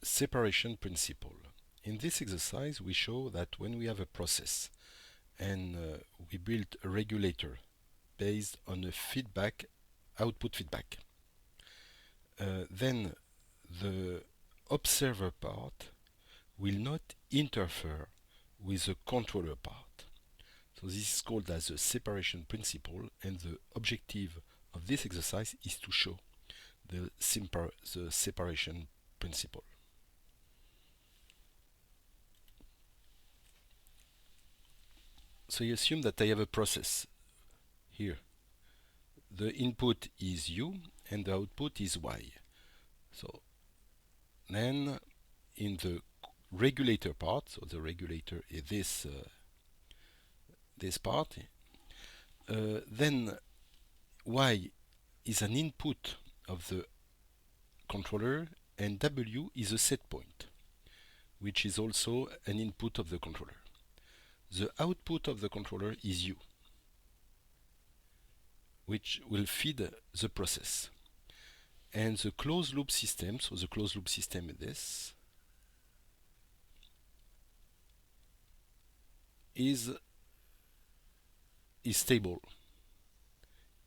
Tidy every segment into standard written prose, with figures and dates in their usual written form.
separation principle. In this exercise, we show that when we have a process and we build a regulator based on a feedback, output feedback, then the observer part will not interfere with the controller part. So this is called as the separation principle, and the objective of this exercise is to show the separation principle. So you assume that I have a process here. The input is u and the output is y. So then in the regulator part, so the regulator is this part, then y is an input of the controller and w is a set point, which is also an input of the controller. The output of the controller is u, which will feed the process. And the closed loop system, so the closed loop system is this, is stable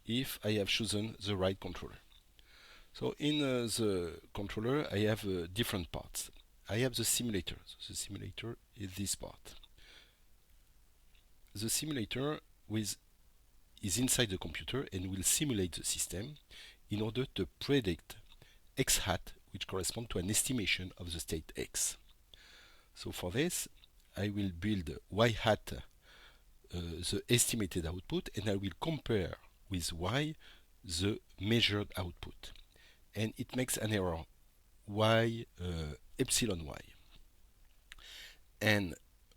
if I have chosen the right controller. So in the controller, I have different parts. I have the simulator. So the simulator is this part. The simulator is inside the computer and will simulate the system in order to predict x hat, which corresponds to an estimation of the state x. So for this, I will build y hat, the estimated output, and I will compare with y the measured output. And it makes an error, y epsilon y. And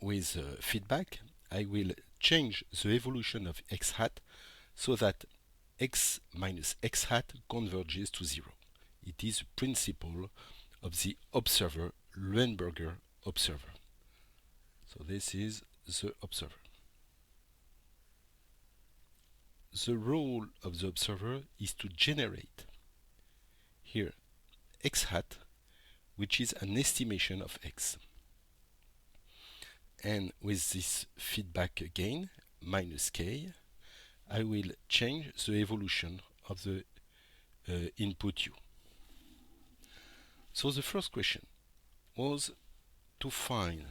with feedback, I will change the evolution of x hat so that x minus x hat converges to 0. It is the principle of the observer, Leuenberger observer. So this is the observer. The role of the observer is to generate here x hat, which is an estimation of x. And with this feedback again, minus k, I will change the evolution of the input u. So the first question was to find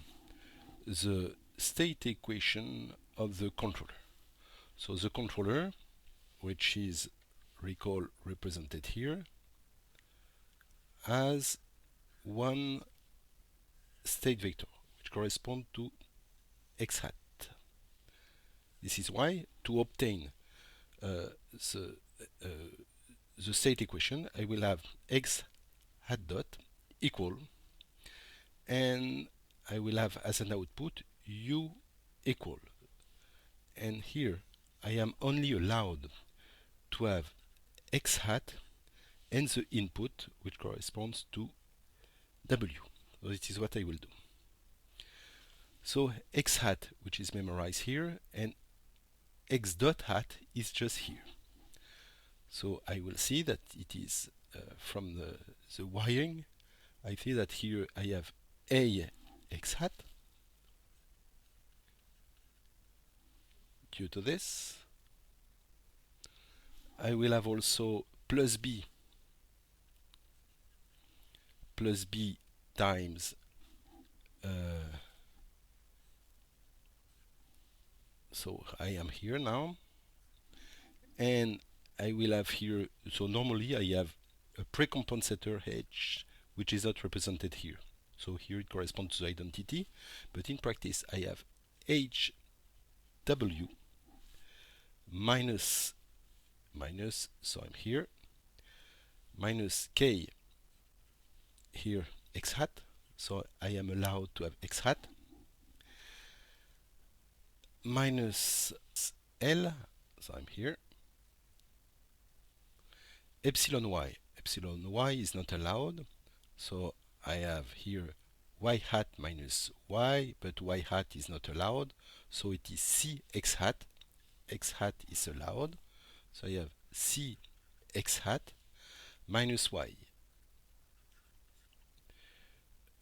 the state equation of the controller. So the controller, which is represented here, has one state vector, which corresponds to x hat. This is why, to obtain the state equation, I will have x hat dot equal, and I will have as an output u equal. And here I am only allowed to have x hat and the input, which corresponds to w. So this is what I will do. So x hat, which is memorized here, and x dot hat is just here. So I will see that it is from the wiring. I see that here I have a x hat due to this. I will have also plus b times so I am here now, and I will have here, so normally I have a precompensator h, which is not represented here. So here it corresponds to the identity, but in practice I have hw minus, so I'm here, minus k here x hat, so I am allowed to have x hat, minus L, so I'm here, epsilon y is not allowed, so I have here y hat minus y, but y hat is not allowed, so it is c x hat is allowed, so I have c x hat minus y.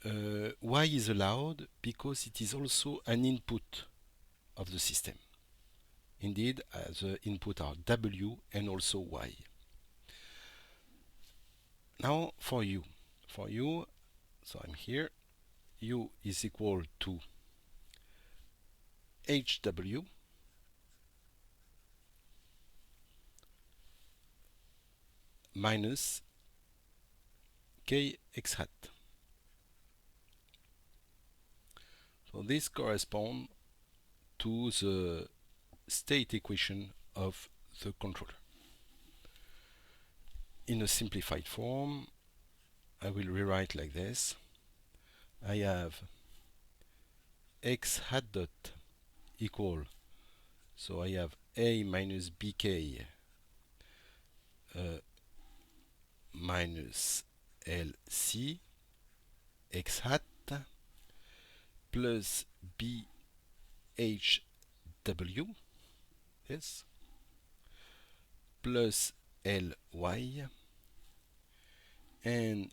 Y is allowed because it is also an input of the system. Indeed, the input are W and also Y. Now for U. For U, so I'm here. U is equal to HW minus Kx hat. So this corresponds to the state equation of the controller. In a simplified form, I will rewrite like this. I have x hat dot equal, so I have a minus bk minus lc x hat plus bhw, yes, plus ly, and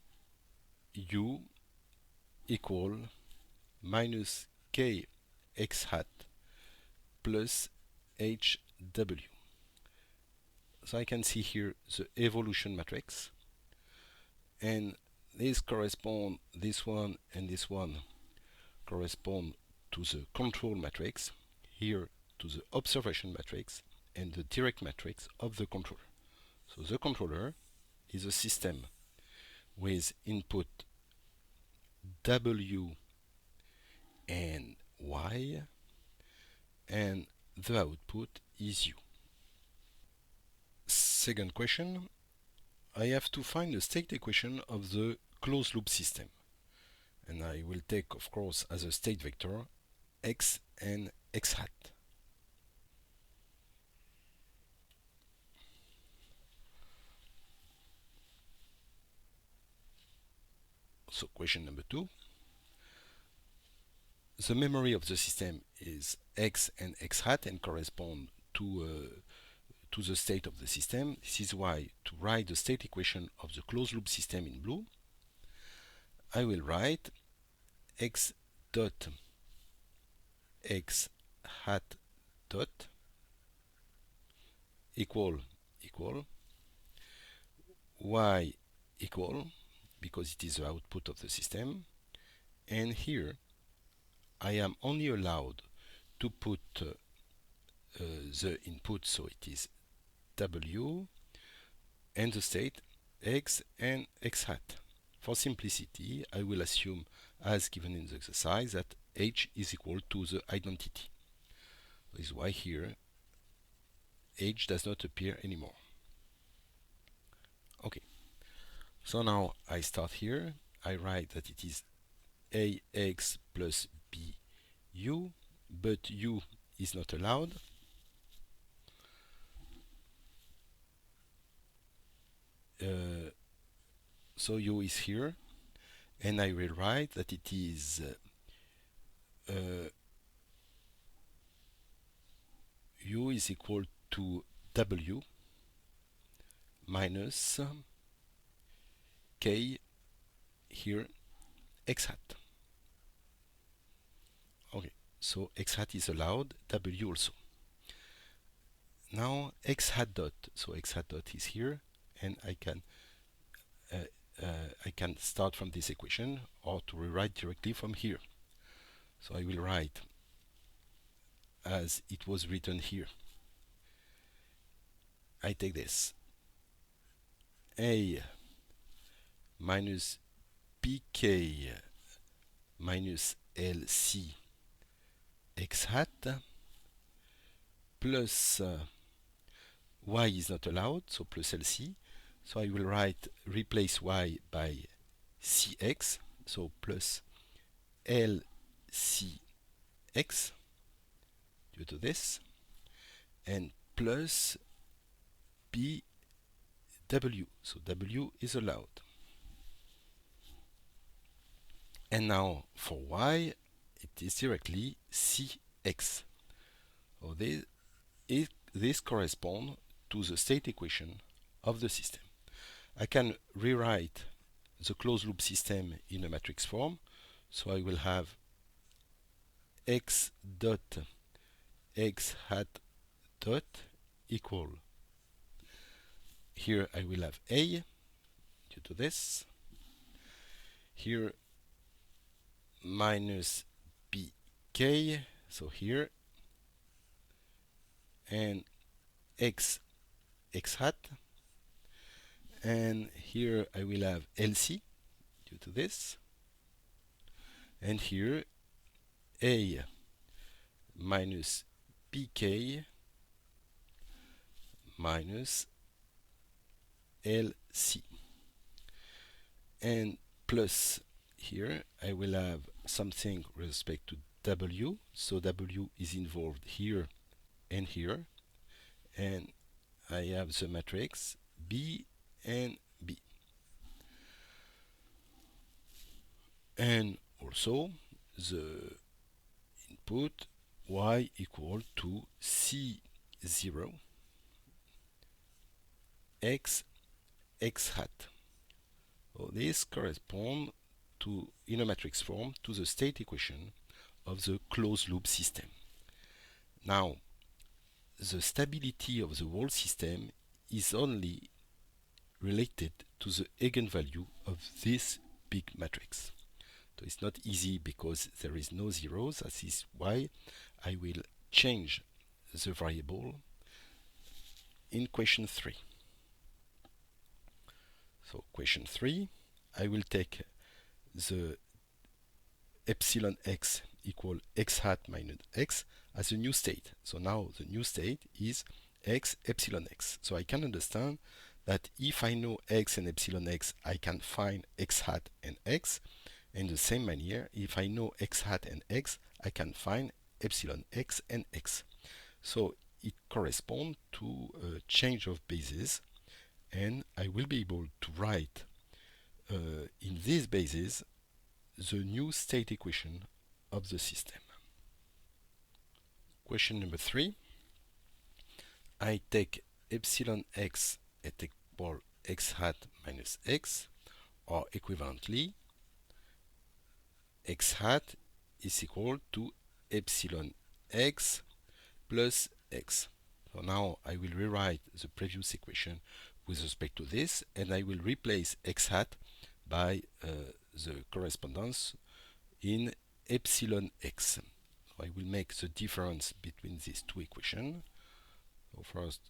u equal minus k x hat plus hw. So I can see here the evolution matrix, and this one and this one correspond to the control matrix, here to the observation matrix and the direct matrix of the controller. So the controller is a system with input W and Y, and the output is U. Second question, I have to find the state equation of the closed loop system. And I will take, of course, as a state vector x and x hat. So question number 2. The memory of the system is x and x hat and correspond to the state of the system. This is why, to write the state equation of the closed loop system in blue, I will write x dot x hat dot equal y equal, because it is the output of the system, and here I am only allowed to put the input, so it is W, and the state x and x hat. For simplicity, I will assume, as given in the exercise, that h is equal to the identity. This is why here h does not appear anymore. Okay, so now I start here. I write that it is ax plus bu, but u is not allowed. So u is here, and I will write that it is u is equal to w minus k here x hat. Okay, so x hat is allowed, w also. Now x hat dot, so x hat dot is here, and I can start from this equation or to rewrite directly from here. So I will write as it was written here. I take this a minus bk minus lc x hat plus y is not allowed, so plus lc. So I will replace y by cx, so plus lcx due to this, and plus bw, so w is allowed. And now for y, it is directly cx. So this corresponds to the state equation of the system. I can rewrite the closed loop system in a matrix form. So I will have x dot x hat dot equal, here I will have a due to this, here minus bk, so here, and x hat, and here I will have lc due to this, and here a minus bk minus lc, and plus here I will have something with respect to w, so w is involved here and here, and I have the matrix b and b, and also the input y equal to c0 x hat. So this corresponds to, in a matrix form, to the state equation of the closed loop system. Now, the stability of the whole system is only related to the eigenvalue of this big matrix. So it's not easy because there is no zeros. That is why I will change the variable in question 3. So question 3, I will take the epsilon x equal x hat minus x as a new state. So now the new state is x epsilon x. So I can understand that if I know x and epsilon x, I can find x hat and x. In the same manner, if I know x hat and x, I can find epsilon x and x. So it corresponds to a change of basis, and I will be able to write in this basis the new state equation of the system. Question number 3. I take epsilon x at equal x hat minus x, or equivalently, x hat is equal to epsilon x plus x. So now I will rewrite the previous equation with respect to this, and I will replace x hat by the correspondence in epsilon x. So I will make the difference between these two equations. So first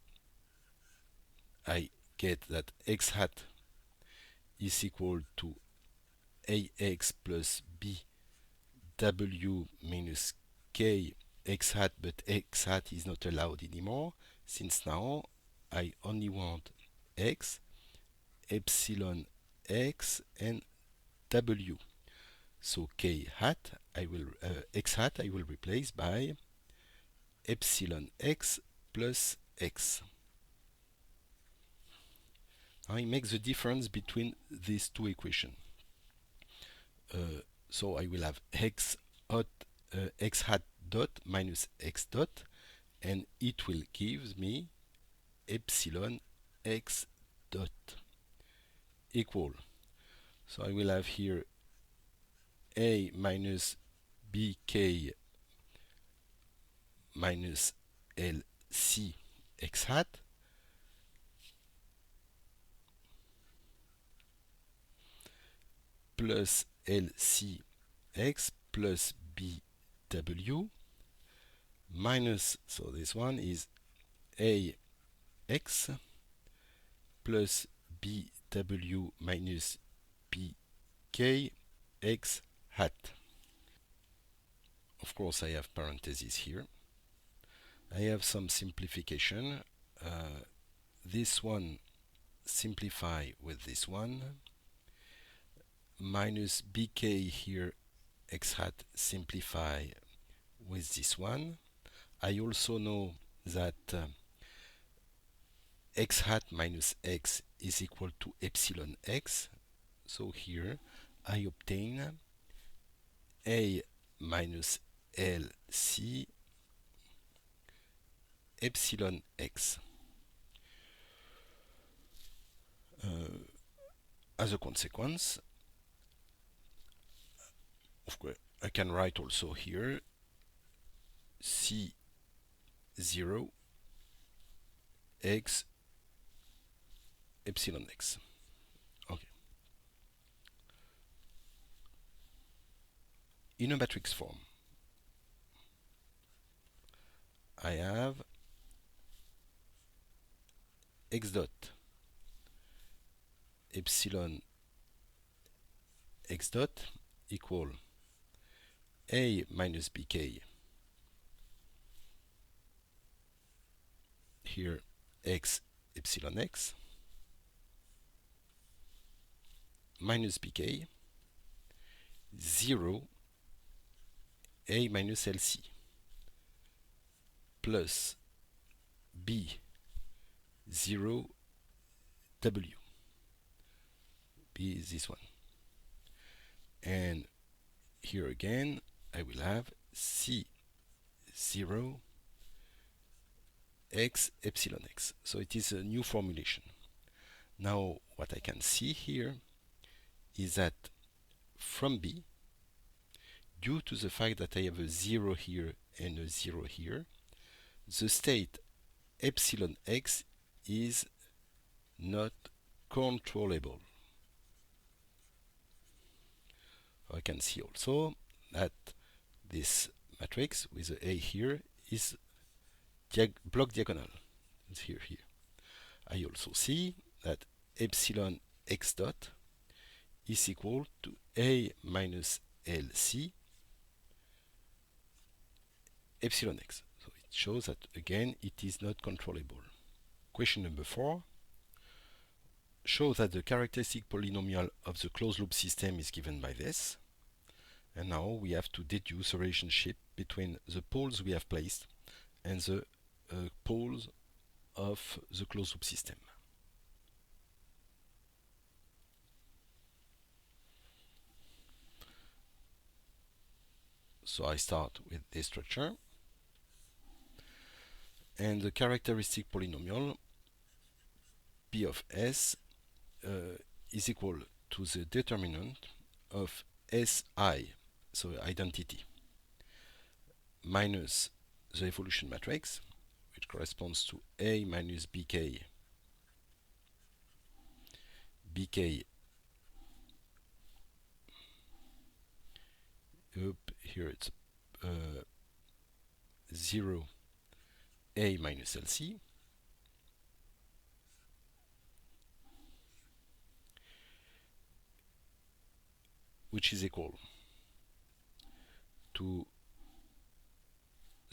I get that x hat is equal to ax plus bw minus k x hat, but x hat is not allowed anymore, since now I only want x, epsilon x, and w. So k hat I will x hat I will replace by epsilon x plus x. I make the difference between these two equations. So I will have x hat dot minus x dot, and it will give me epsilon x dot equal. So I will have here a minus bk minus lc x hat plus lc x plus bw minus, so this one is ax plus bw minus bk x hat. Of course I have parentheses here. I have some simplification. This one simplify with this one, minus bk here x hat simplify with this one. I also know that x hat minus x is equal to epsilon x, so here I obtain a minus lc epsilon x. As a consequence, Of course, I can write also here C0 x epsilon x. Okay. In a matrix form, I have x dot epsilon x dot equal a minus bk, here x epsilon x, minus bk, 0 a minus lc, plus b 0 w, b is this one. And here again I will have C0 x epsilon x. So it is a new formulation. Now what I can see here is that from B, due to the fact that I have a 0 here and a 0 here, the state epsilon x is not controllable. I can see also that this matrix with the A here is block diagonal. It's here. I also see that epsilon x dot is equal to A minus LC epsilon x. So it shows that again it is not controllable. Question number 4. Show that the characteristic polynomial of the closed loop system is given by this. And now we have to deduce a relationship between the poles we have placed and the poles of the closed loop system. So I start with this structure, and the characteristic polynomial P of S is equal to the determinant of Si, so identity, minus the evolution matrix, which corresponds to A minus bk, here it's 0 A minus LC, which is equal to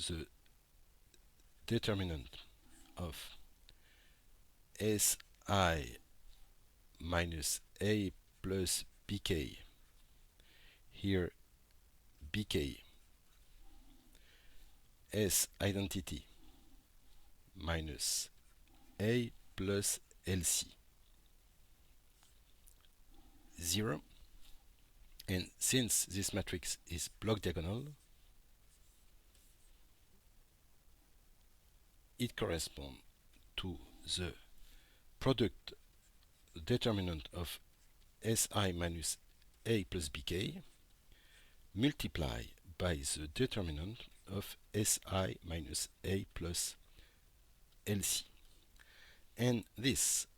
the determinant of Si minus A plus bk, here bk, S identity minus A plus LC, 0. And since this matrix is block diagonal, it corresponds to the product determinant of Si minus A plus bk multiplied by the determinant of Si minus A plus LC. And this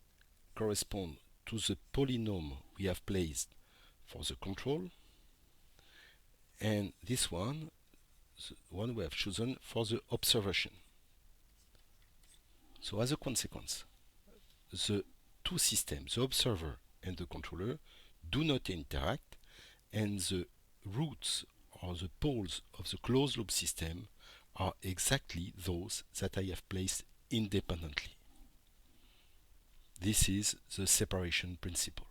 corresponds to the polynomial we have placed for the control, and this one, the one we have chosen for the observation. So as a consequence, the two systems, the observer and the controller, do not interact, and the roots or the poles of the closed loop system are exactly those that I have placed independently. This is the separation principle.